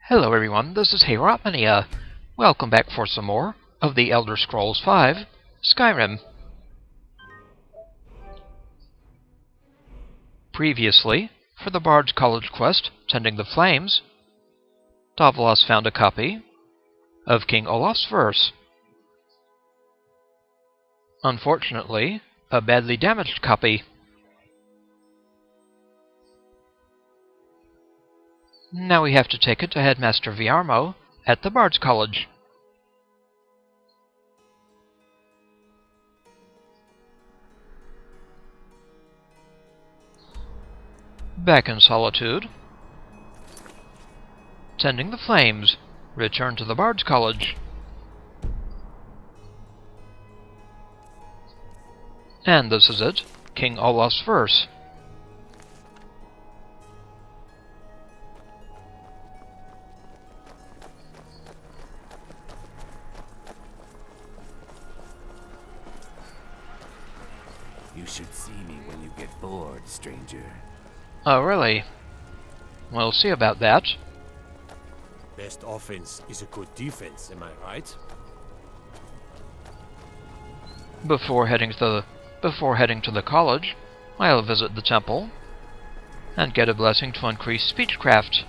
Hello everyone, this is Heyrotmania. Welcome back for some more of the Elder Scrolls V, Skyrim. Previously, for the Bards College quest, Tending the Flames, Davilas found a copy of King Olaf's verse. Unfortunately, a badly damaged copy. Now we have to take it to Headmaster Viarmo at the Bards College. Back in Solitude. Tending the Flames. Return to the Bards College. And this is it, King Olaf's verse. You should see me when you get bored, stranger. Oh, really? We'll see about that. Best offense is a good defense, am I right? Before heading to the college, I'll visit the temple and get a blessing to increase speechcraft.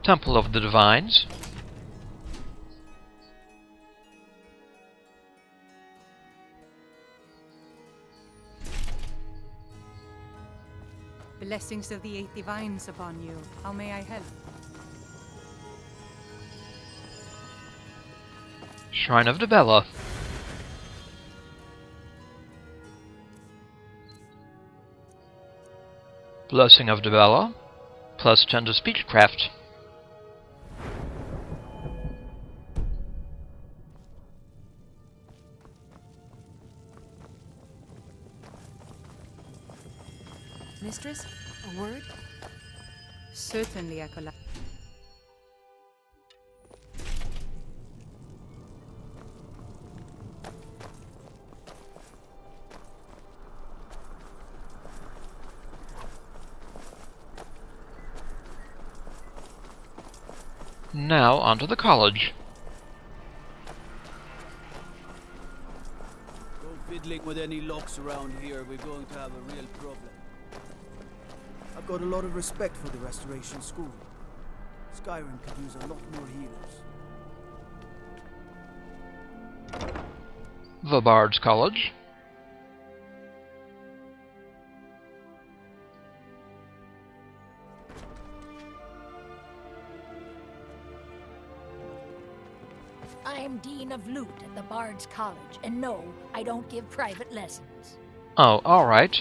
Temple of the Divines. Blessings of the 8 divines upon you. How may I help? Shrine of Davilas. Blessing of Davilas, plus 10 to speechcraft. Mistress, a word? Certainly, Acolyte. Now onto the college. Go fiddling with any locks around here, we're going to have a real problem. I've got a lot of respect for the Restoration School. Skyrim could use a lot more healers. The Bards College. I'm Dean of Loot at the Bards College, and no, I don't give private lessons. Oh, alright.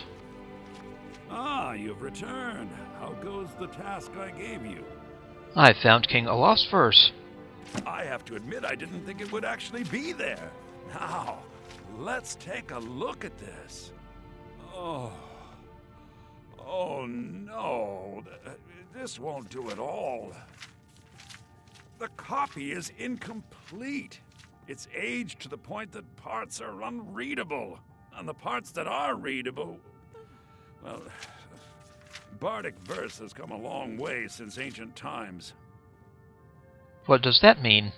Ah, you've returned. How goes the task I gave you? I found King Olaf's verse. I have to admit I didn't think it would actually be there. Now, let's take a look at this. Oh no. This won't do at all. The copy is incomplete. It's aged to the point that parts are unreadable. And the parts that are readable, well, bardic verse has come a long way since ancient times. What does that mean?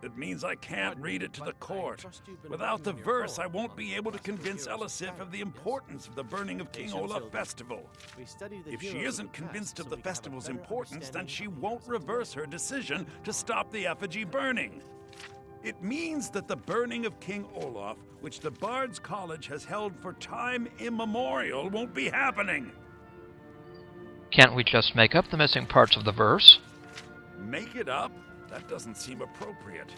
It means I can't read it to the court. Without the verse, I won't be able to convince Elisif of the importance of the burning of King Olaf festival. If she isn't convinced of the festival's importance, then she won't reverse her decision to stop the effigy burning. It means that the burning of King Olaf, which the Bards College has held for time immemorial, won't be happening. Can't we just make up the missing parts of the verse? Make it up? That doesn't seem appropriate.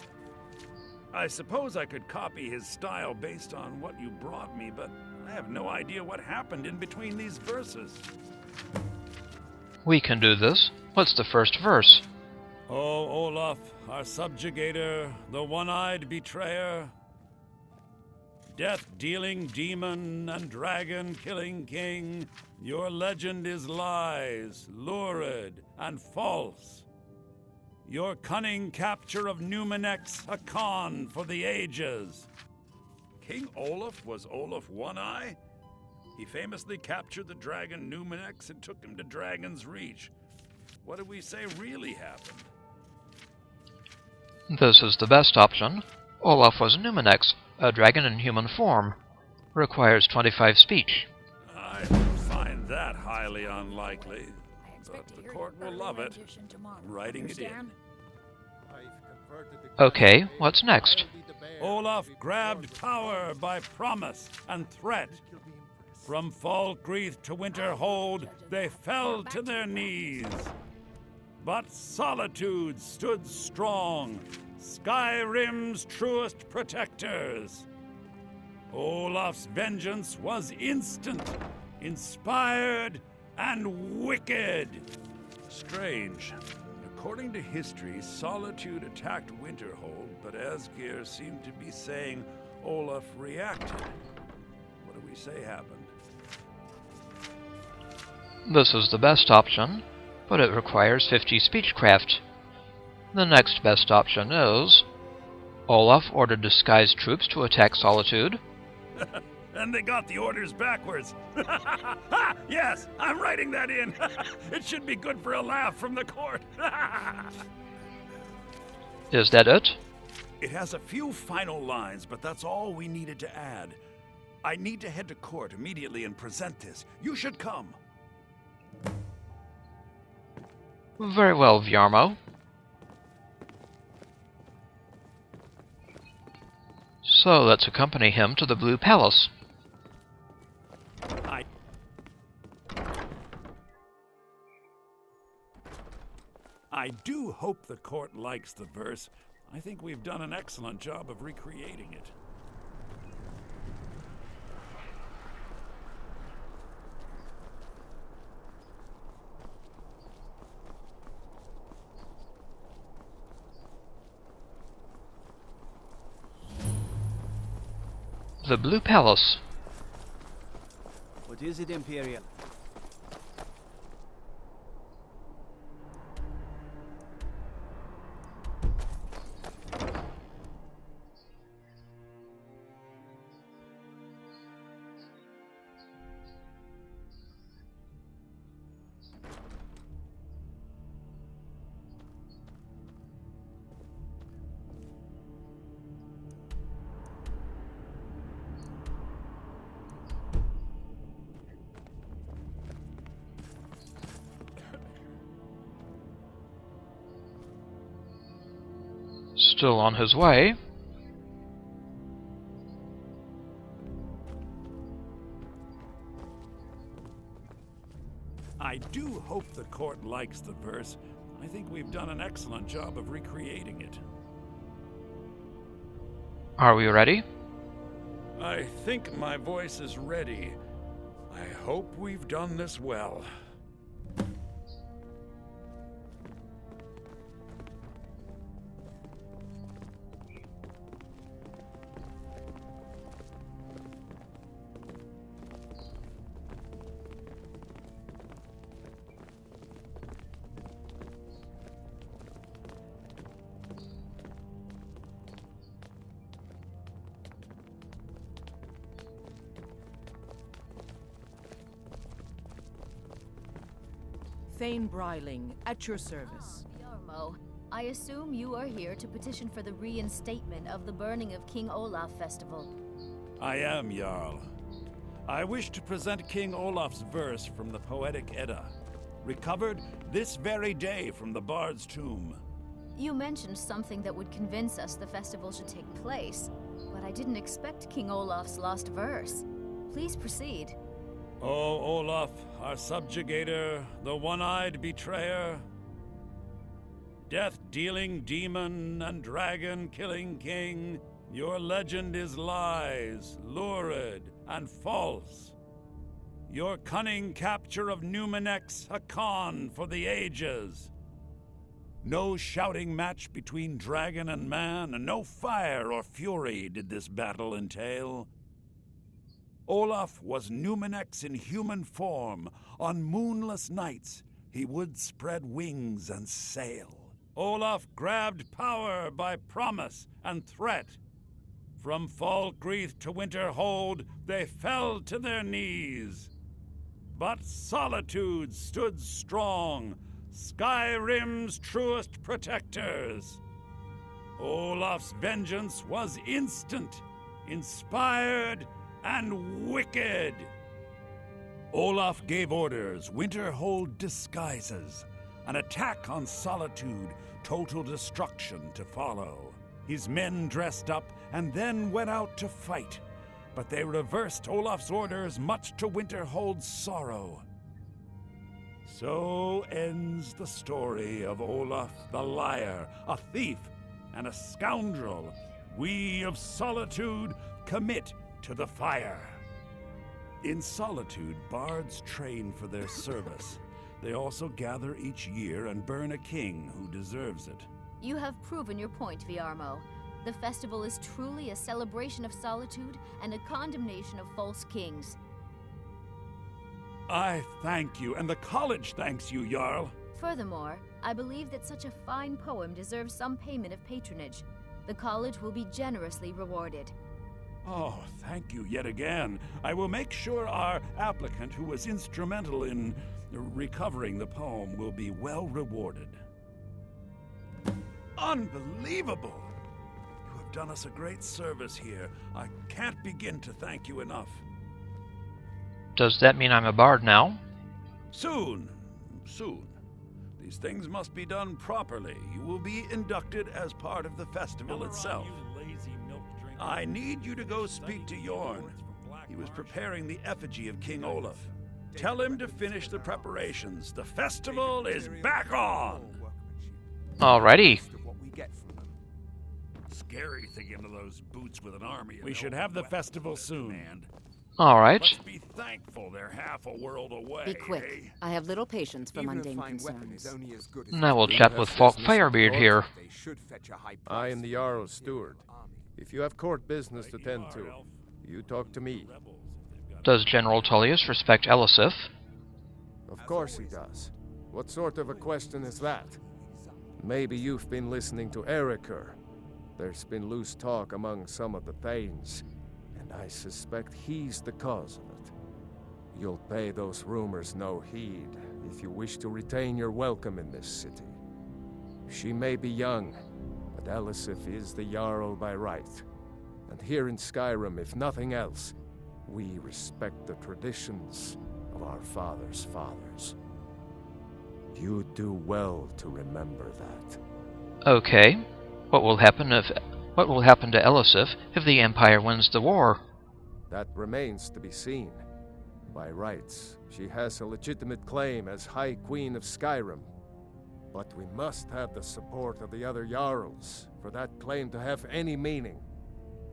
I suppose I could copy his style based on what you brought me, but I have no idea what happened in between these verses. We can do this. What's the first verse? Oh, Olaf, our subjugator, the one-eyed betrayer, death-dealing demon and dragon-killing king, your legend is lies, lurid, and false. Your cunning capture of Numinex, a con for the ages. King Olaf was Olaf One-Eye? He famously captured the dragon Numinex and took him to Dragon's Reach. What do we say really happened? This is the best option. Olaf was Numinex, a dragon in human form. Requires 25 speech. I find that highly unlikely, but the court will love it. I'm writing it in. Okay, what's next? Olaf grabbed power by promise and threat. From Falkreath to Winterhold, they fell to their knees. But Solitude stood strong, Skyrim's truest protectors. Olaf's vengeance was instant, inspired, and wicked. Strange. According to history, Solitude attacked Winterhold, but Asgeir seemed to be saying Olaf reacted. What do we say happened? This is the best option, but it requires 50 speechcraft. The next best option is... Olaf ordered disguised troops to attack Solitude. And they got the orders backwards. Yes, I'm writing that in. It should be good for a laugh from the court. Is that it? It has a few final lines, but that's all we needed to add. I need to head to court immediately and present this. You should come. Very well, Viarmo. So let's accompany him to the Blue Palace. I do hope the court likes the verse. I think we've done an excellent job of recreating it. The Blue Palace. What is it, Imperial? Still on his way. I do hope the court likes the verse. I think we've done an excellent job of recreating it. Are we ready? I think my voice is ready. I hope we've done this well. Thane Bryling, at your service. Viarmo, I assume you are here to petition for the reinstatement of the burning of King Olaf festival. I am, Jarl. I wish to present King Olaf's verse from the Poetic Edda, recovered this very day from the Bard's tomb. You mentioned something that would convince us the festival should take place, but I didn't expect King Olaf's lost verse. Please proceed. O Olaf, our subjugator, the one-eyed betrayer, death-dealing demon and dragon-killing king, your legend is lies, lurid, and false. Your cunning capture of Numinex, a con for the ages. No shouting match between dragon and man, and no fire or fury did this battle entail. Olaf was Numinex in human form. On moonless nights, he would spread wings and sail. Olaf grabbed power by promise and threat. From Falkreath to Winterhold, they fell to their knees. But Solitude stood strong, Skyrim's truest protectors. Olaf's vengeance was instant, inspired, and wicked. Olaf gave orders, Winterhold disguises, an attack on Solitude, total destruction to follow. His men dressed up and then went out to fight, but they reversed Olaf's orders, much to Winterhold's sorrow. So ends the story of Olaf the liar, a thief and a scoundrel we of Solitude commit to the fire. In Solitude, bards train for their service. They also gather each year and burn a king who deserves it. You have proven your point, Viarmo. The festival is truly a celebration of solitude and a condemnation of false kings. I thank you, and the college thanks you, Jarl. Furthermore, I believe that such a fine poem deserves some payment of patronage. The college will be generously rewarded. Oh, thank you yet again. I will make sure our applicant, who was instrumental in recovering the poem, will be well rewarded. Unbelievable! You have done us a great service here. I can't begin to thank you enough. Does that mean I'm a bard now? Soon. These things must be done properly. You will be inducted as part of the festival itself. I need you to go speak to Jorn. He was preparing the effigy of King Olaf. Tell him to finish the preparations. The festival is back on! Alrighty. Scary thing into those boots with an army. We should have the festival soon. Alright. Let's be thankful they're half a world away. Be quick. Eh? I have little patience for mundane concerns. Now we'll chat with Falk Firebeard here. I am the Jarl's steward. If you have court business to tend to, you talk to me. Does General Tullius respect Elisif? Of course he does. What sort of a question is that? Maybe you've been listening to Ericur. There's been loose talk among some of the Thanes, and I suspect he's the cause of it. You'll pay those rumors no heed if you wish to retain your welcome in this city. She may be young, but Elisif is the Jarl by right. And here in Skyrim, if nothing else, we respect the traditions of our fathers' fathers. You do well to remember that. Okay. What will happen to Elisif if the Empire wins the war? That remains to be seen. By rights, she has a legitimate claim as High Queen of Skyrim. But we must have the support of the other Jarls for that claim to have any meaning.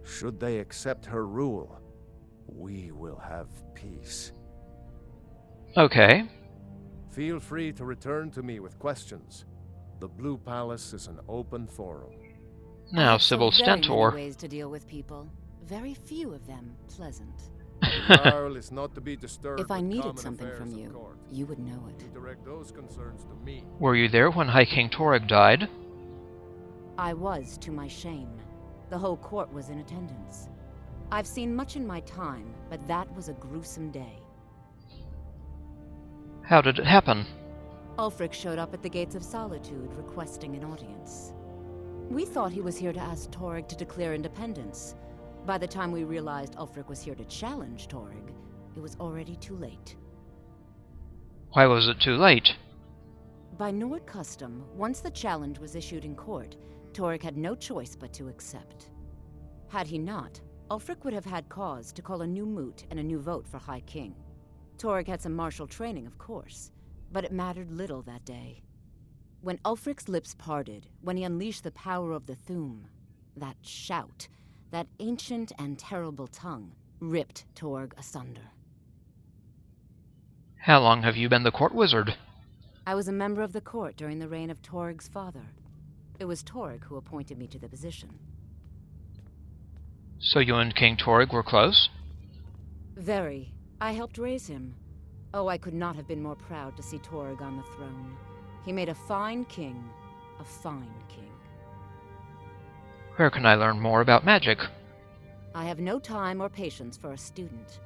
Should they accept her rule, we will have peace. Okay. Feel free to return to me with questions. The Blue Palace is an open forum. Now, Sybil Stentor. Ways to deal with people. Very few of them pleasant. The Jarl is not to be disturbed. If I with needed common something affairs from of you, court. you would know it. You direct those concerns to me. Were you there when High King Torygg died? I was, to my shame. The whole court was in attendance. I've seen much in my time, but that was a gruesome day. How did it happen? Ulfric showed up at the Gates of Solitude requesting an audience. We thought he was here to ask Torygg to declare independence. By the time we realized Ulfric was here to challenge Torygg, it was already too late. Why was it too late? By Nord custom, once the challenge was issued in court, Torygg had no choice but to accept. Had he not, Ulfric would have had cause to call a new moot and a new vote for High King. Torygg had some martial training, of course, but it mattered little that day. When Ulfric's lips parted, when he unleashed the power of the Thu'um, that shout, that ancient and terrible tongue, ripped Torygg asunder. How long have you been the court wizard? I was a member of the court during the reign of Torygg's father. It was Torygg who appointed me to the position. So you and King Torygg were close? Very. I helped raise him. Oh, I could not have been more proud to see Torygg on the throne. He made a fine king, A fine king. Where can I learn more about magic? I have no time or patience for a student.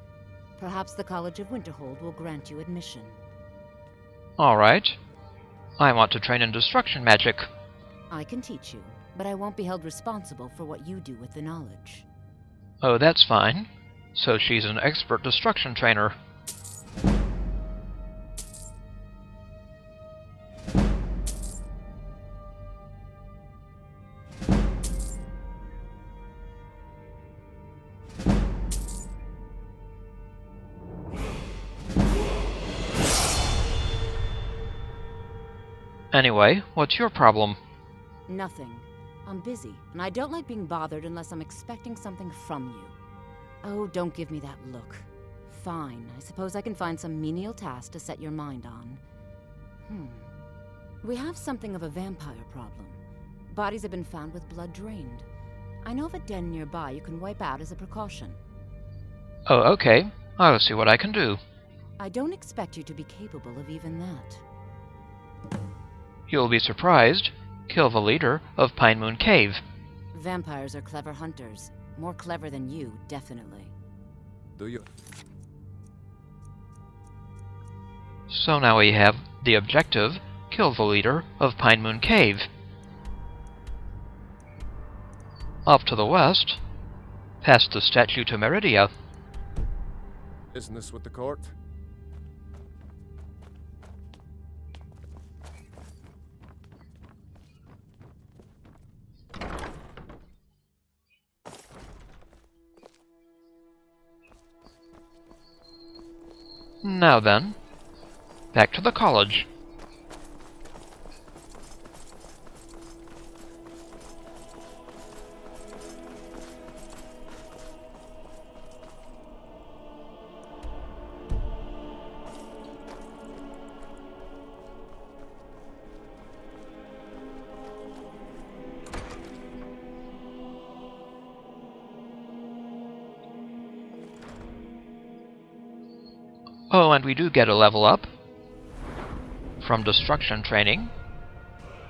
Perhaps the College of Winterhold will grant you admission. Alright. I want to train in destruction magic. I can teach you, but I won't be held responsible for what you do with the knowledge. Oh, that's fine. So she's an expert destruction trainer. Anyway, what's your problem? Nothing. I'm busy, and I don't like being bothered unless I'm expecting something from you. Oh, don't give me that look. Fine, I suppose I can find some menial task to set your mind on. We have something of a vampire problem. Bodies have been found with blood drained. I know of a den nearby you can wipe out as a precaution. Oh, okay. I'll see what I can do. I don't expect you to be capable of even that. You'll be surprised. Kill the leader of Pine Moon Cave. Vampires are clever hunters. More clever than you, definitely. Do you? So now we have the objective, kill the leader of Pine Moon Cave. Off to the west, past the statue to Meridia. Business with the court? Now then, back to the college. Oh, and we do get a level up from destruction training.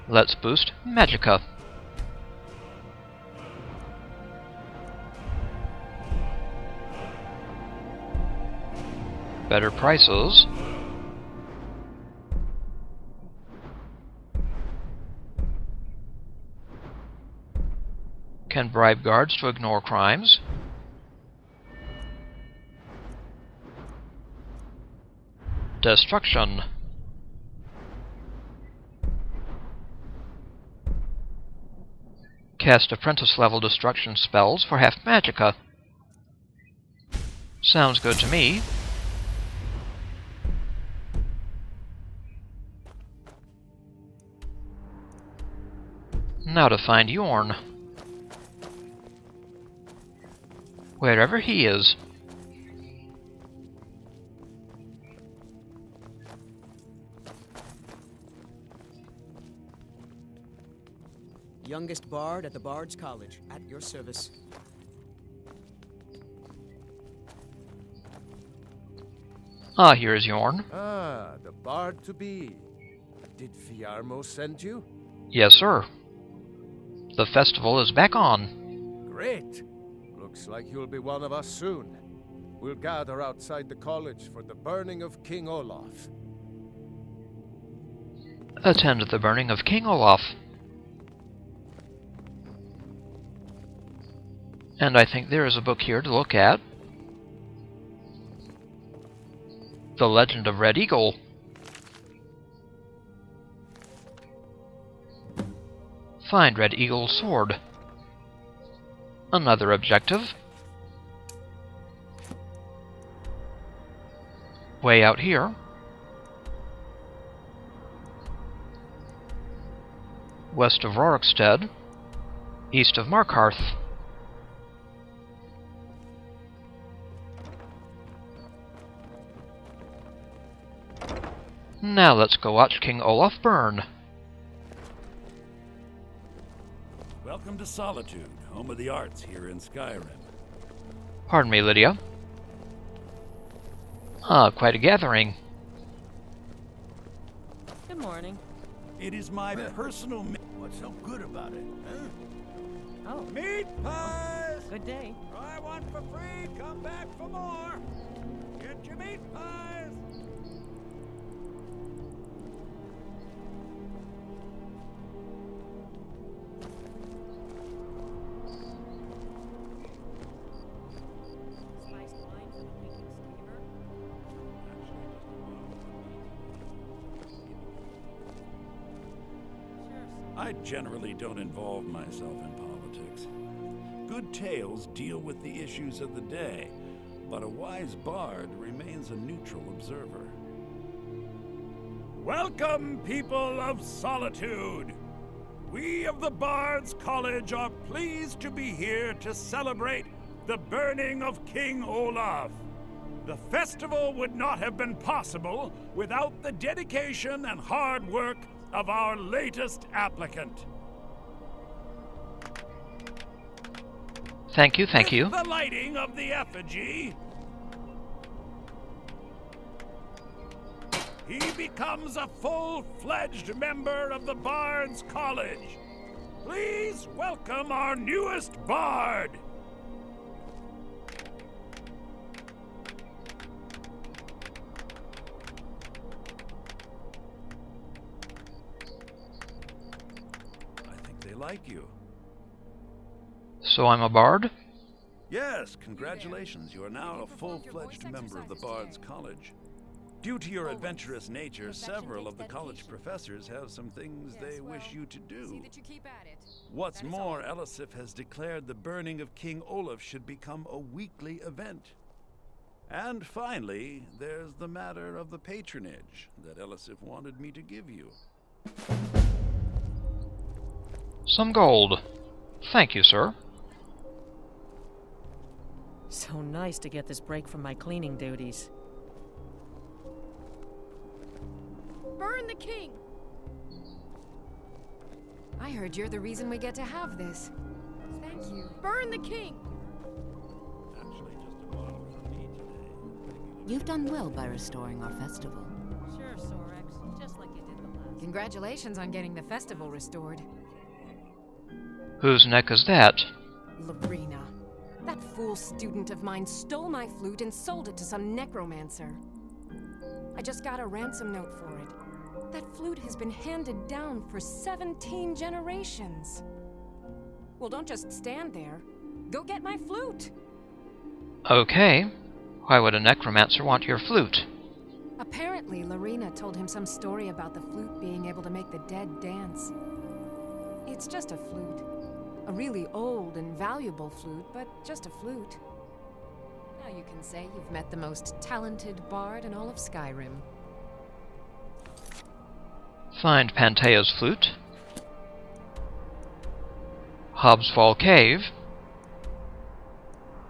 Let's boost Magicka. Better prices. Can bribe guards to ignore crimes. Destruction. Cast apprentice-level destruction spells for half Magicka. Sounds good to me. Now to find Jorn. Wherever he is. Youngest bard at the Bards College, at your service. Ah, here is Jorn. Ah, the bard to be. Did Viarmo send you? Yes, sir. The festival is back on. Great. Looks like you'll be one of us soon. We'll gather outside the college for the burning of King Olaf. Attend the burning of King Olaf. And I think there is a book here to look at. The Legend of Red Eagle. Find Red Eagle's sword. Another objective. Way out here. West of Rorikstead. East of Markarth. Now let's go watch King Olaf burn. Welcome to Solitude, home of the arts here in Skyrim. Pardon me, Lydia. Ah, quite a gathering. Good morning. It is my personal What's so good about it, huh? Oh, Meat pies! good day. Try one for free, come back for more. Get your meat pies! I generally don't involve myself in politics. Good tales deal with the issues of the day, but a wise bard remains a neutral observer. Welcome, people of Solitude! We of the Bards College are pleased to be here to celebrate the burning of King Olaf. The festival would not have been possible without the dedication and hard work of our latest applicant. Thank you, thank you. With the lighting of the effigy, he becomes a full-fledged member of the Bards College. Please welcome our newest bard. Like you. So I'm a bard? Yes, congratulations. You are now a full-fledged member of the Bards College. Due to your adventurous nature, several of the college professors have some things they wish you to do. What's more, Elisif has declared the burning of King Olaf should become a weekly event. And finally, there's the matter of the patronage that Elisif wanted me to give you. Some gold. Thank you, sir. So nice to get this break from my cleaning duties. Burn the king! I heard you're the reason we get to have this. Thank you. Burn the king! Actually, just a bottle for me today. You've done well by restoring our festival. Sure, Sorex. Just like you did the last. Congratulations on getting the festival restored. Whose neck is that? Larina. That fool student of mine stole my flute and sold it to some necromancer. I just got a ransom note for it. That flute has been handed down for 17 generations. Well, don't just stand there. Go get my flute! Okay. Why would a necromancer want your flute? Apparently, Larina told him some story about the flute being able to make the dead dance. It's just a flute. A really old and valuable flute, but just a flute. Now you can say you've met the most talented bard in all of Skyrim. Find Pantea's flute. Hobbs Fall Cave.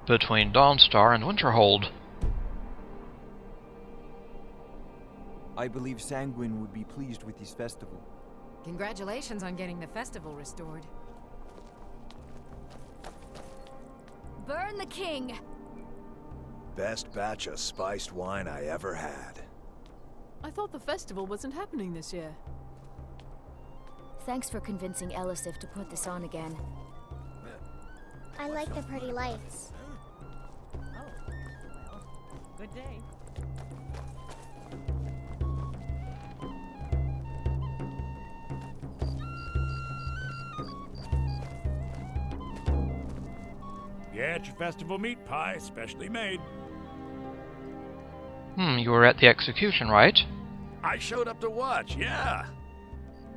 Between Dawnstar and Winterhold. I believe Sanguine would be pleased with his festival. Congratulations on getting the festival restored. Burn the king! Best batch of spiced wine I ever had. I thought the festival wasn't happening this year. Thanks for convincing Elisif to put this on again. I like the pretty lights. Oh, well, good day. Get your festival meat pie, specially made. You were at the execution, right? I showed up to watch, yeah.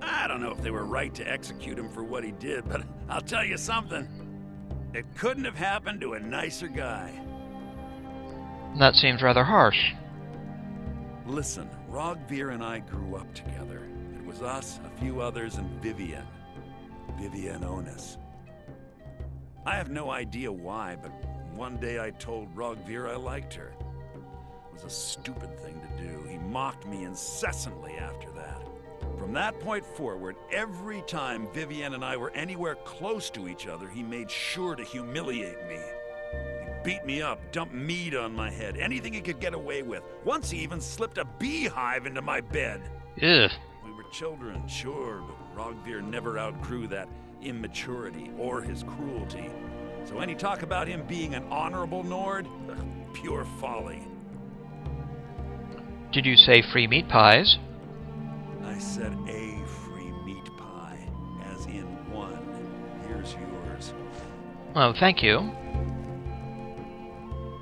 I don't know if they were right to execute him for what he did, but I'll tell you something. It couldn't have happened to a nicer guy. That seems rather harsh. Listen, Rogvir and I grew up together. It was us, a few others, and Vivian. Vivian Onus. I have no idea why, but one day I told Rogvir I liked her. It was a stupid thing to do. He mocked me incessantly after that. From that point forward, every time Vivian and I were anywhere close to each other, he made sure to humiliate me. He beat me up, dumped meat on my head, anything he could get away with. Once he even slipped a beehive into my bed. Ugh. We were children, sure, but Rogvir never outgrew that immaturity or his cruelty. So any talk about him being an honorable Nord? Ugh, pure folly. Did you say free meat pies? I said a free meat pie, as in one. Here's yours. Oh, thank you.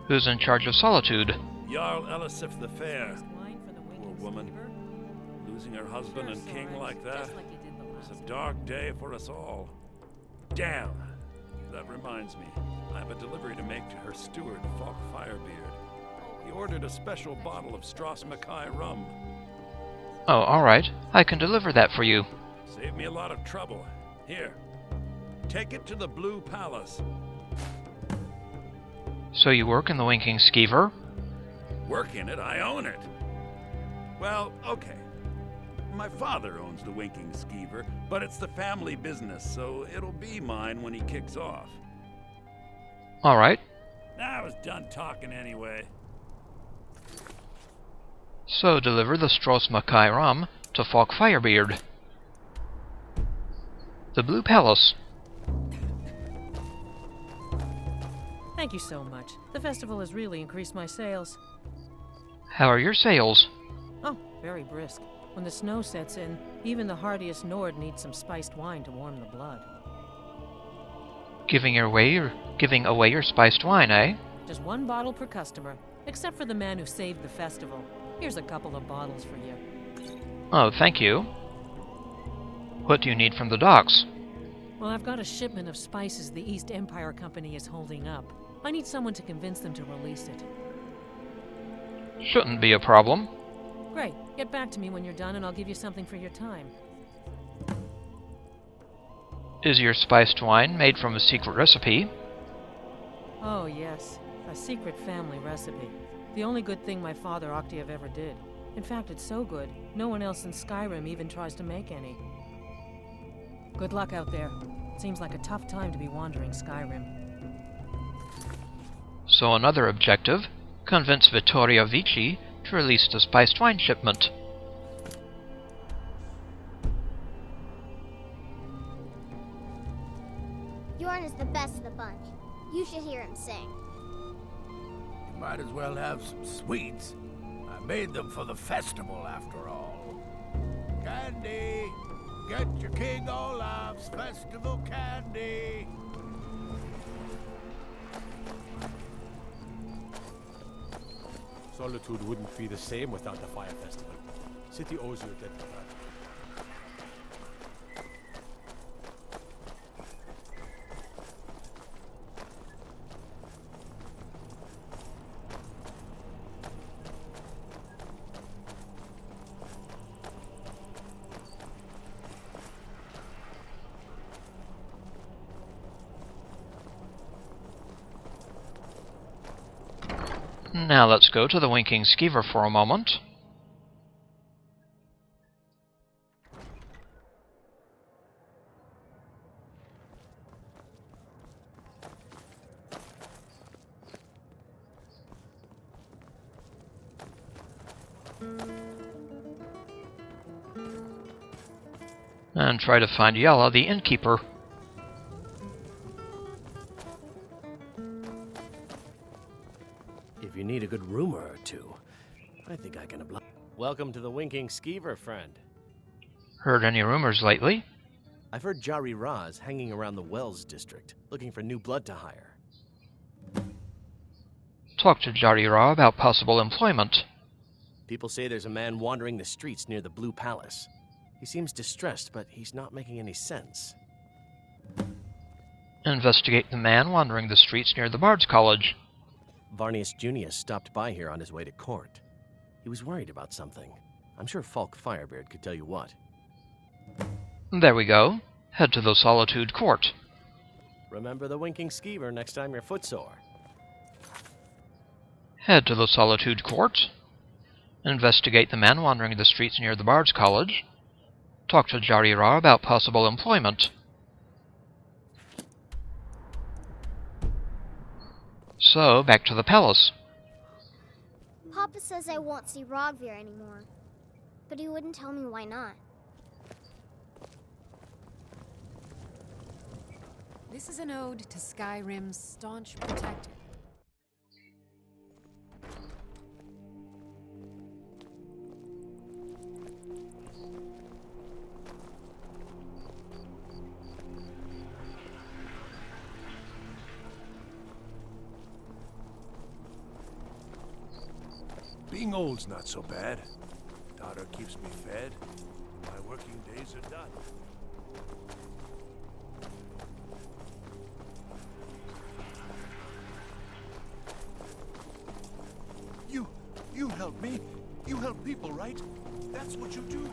Who's in charge of Solitude? Jarl Elisif the Fair. Poor woman. Losing her husband and king like that. It's a dark day for us all. Damn! That reminds me. I have a delivery to make to her steward, Falk Firebeard. He ordered a special bottle of Stros Mackay rum. Oh, alright. I can deliver that for you. Saved me a lot of trouble. Here. Take it to the Blue Palace. So you work in the Winking Skeever? Work in it? I own it. Well, okay. My father owns the Winking Skeever, but it's the family business, so it'll be mine when he kicks off. Alright. I was done talking anyway. So deliver the Stros Mackay rum to Falk Firebeard. The Blue Palace. Thank you so much. The festival has really increased my sales. How are your sales? Oh, very brisk. When the snow sets in, even the hardiest Nord needs some spiced wine to warm the blood. Giving away your spiced wine, eh? Just one bottle per customer, except for the man who saved the festival. Here's a couple of bottles for you. Oh, thank you. What do you need from the docks? Well, I've got a shipment of spices the East Empire Company is holding up. I need someone to convince them to release it. Shouldn't be a problem. Great. Get back to me when you're done and I'll give you something for your time. Is your spiced wine made from a secret recipe? Oh, yes. A secret family recipe. The only good thing my father Octave ever did. In fact, it's so good, no one else in Skyrim even tries to make any. Good luck out there. Seems like a tough time to be wandering Skyrim. So another objective, convince Vittoria Vici to release the spiced wine shipment. Jorn is the best of the bunch. You should hear him sing. You might as well have some sweets. I made them for the festival, after all. Candy! Get your King Olaf's festival candy! Solitude wouldn't be the same without the fire festival. City owes you a debt for that. Now let's go to the Winking Skeever for a moment. And try to find Yella, the innkeeper. If you need a good rumor or two, I think I can oblige. Welcome to the Winking Skeever, friend. Heard any rumors lately? I've heard Jari Ra's hanging around the Wells district, looking for new blood to hire. Talk to Jari Ra about possible employment. People say there's a man wandering the streets near the Blue Palace. He seems distressed, but he's not making any sense. Investigate the man wandering the streets near the Bards College. Varnius Junius stopped by here on his way to court. He was worried about something. I'm sure Falk Firebeard could tell you what. There we go. Head to the Solitude Court. Remember the Winking Skeever next time you're footsore. Head to the Solitude Court. Investigate the man wandering the streets near the Bards College. Talk to Jari Ra about possible employment. So, back to the palace. Papa says I won't see Rogvir anymore, but he wouldn't tell me why not. This is an ode to Skyrim's staunch protector. Being old's not so bad. Daughter keeps me fed. My working days are done. You help me. You help people, right? That's what you do.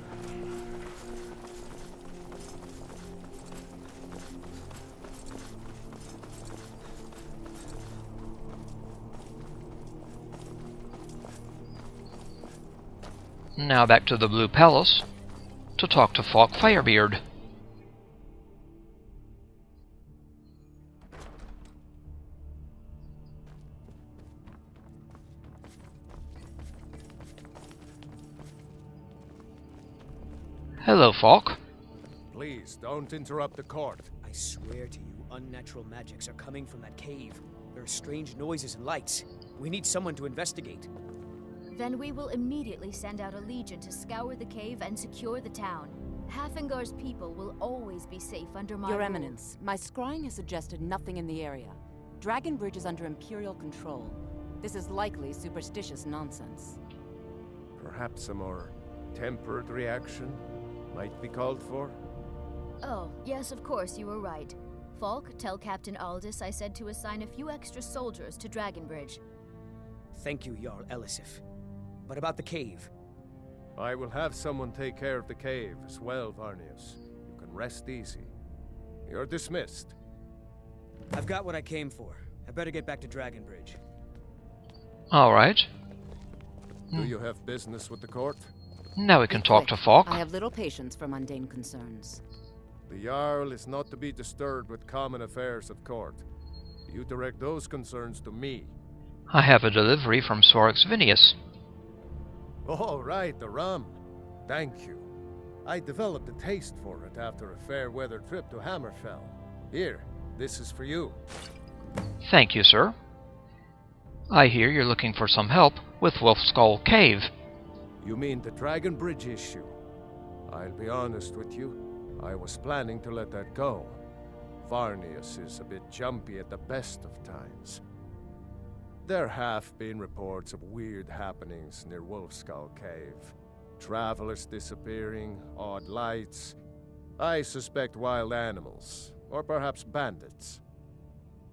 Now back to the Blue Palace to talk to Falk Firebeard. Hello, Falk. Please, don't interrupt the court. I swear to you, unnatural magics are coming from that cave. There are strange noises and lights. We need someone to investigate. Then we will immediately send out a legion to scour the cave and secure the town. Hafingar's people will always be safe under my Your rule. Eminence, my scrying has suggested nothing in the area. Dragonbridge is under Imperial control. This is likely superstitious nonsense. Perhaps a more tempered reaction might be called for? Oh, yes, of course, you were right. Falk, tell Captain Aldous I said to assign a few extra soldiers to Dragonbridge. Thank you, Jarl Elisif. But about the cave? I will have someone take care of the cave as well, Varnius. You can rest easy. You're dismissed. I've got what I came for. I better get back to Dragonbridge. Alright. Do you have business with the court? Now we can talk to Falk. I have little patience for mundane concerns. The Jarl is not to be disturbed with common affairs of court. You direct those concerns to me. I have a delivery from Sorix Vinius. Oh, right, the rum. Thank you. I developed a taste for it after a fair-weather trip to Hammerfell. Here, this is for you. Thank you, sir. I hear you're looking for some help with Wolfskull Cave. You mean the Dragonbridge issue? I'll be honest with you. I was planning to let that go. Varnius is a bit jumpy at the best of times. There have been reports of weird happenings near Wolfskull Cave. Travelers disappearing, odd lights. I suspect wild animals, or perhaps bandits.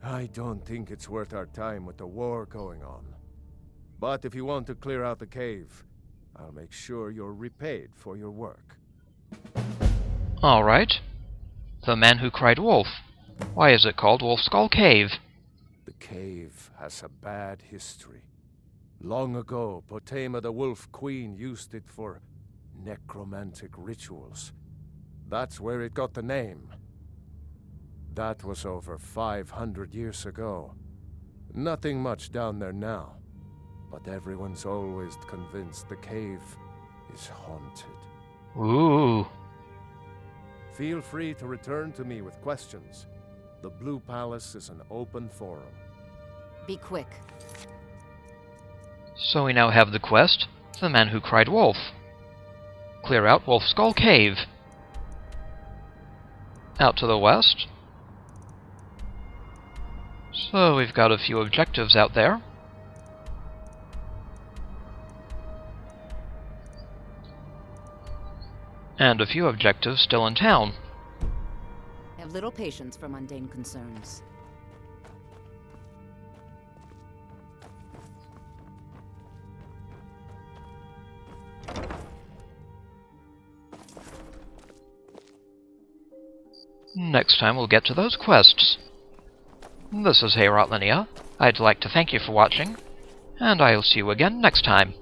I don't think it's worth our time with the war going on. But if you want to clear out the cave, I'll make sure you're repaid for your work. Alright. The Man Who Cried Wolf. Why is it called Wolfskull Cave? The cave has a bad history. Long ago, Potema the Wolf Queen used it for necromantic rituals. That's where it got the name. That was over 500 years ago. Nothing much down there now. But everyone's always convinced the cave is haunted. Ooh. Feel free to return to me with questions. The Blue Palace is an open forum. Be quick. So we now have the quest, The Man Who Cried Wolf. Clear out Wolfskull Cave. Out to the west. So we've got a few objectives out there. And a few objectives still in town. I have little patience for mundane concerns. Next time we'll get to those quests. This is Heorot Linea. I'd like to thank you for watching, and I'll see you again next time.